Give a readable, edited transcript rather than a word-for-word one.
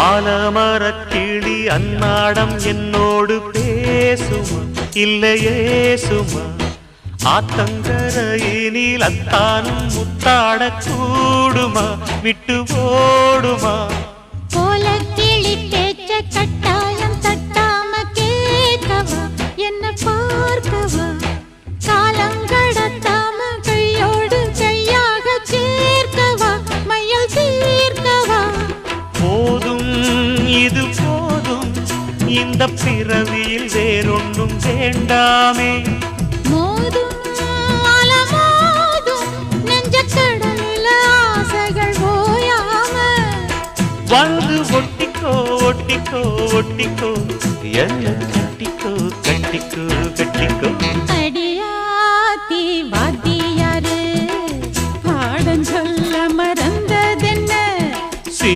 ஆலமரக்கிளி அன்னாடம் என்னோடு பேசுமா இல்லையே சுமா ஆத்தங்கரையினில் அத்தானும் முத்தாட கூடுமா விட்டு ஓடுமா கோலக்கிளி பேச்ச கட்டாயம் தட்டாம கேட்கவா என்ன பார்க்கவா காலங்கடத்தாம கையோடு கையாக சேர்க்கவா மையல் தீர்க்கவா போதும் இது போதும் இந்த பிறவியில் வேறொன்றும் வேண்டாமே மோதும் அலமோதும் நெஞ்ச கடலில் ஆசைகள் ஓயாம வந்து ஒட்டிக்கோ ஒட்டிக்கோ ஒட்டிக்கோ என்ன கட்டிக்கோ கட்டிக்கோ கட்டிக்கோ அடியாத்தி வாத்தி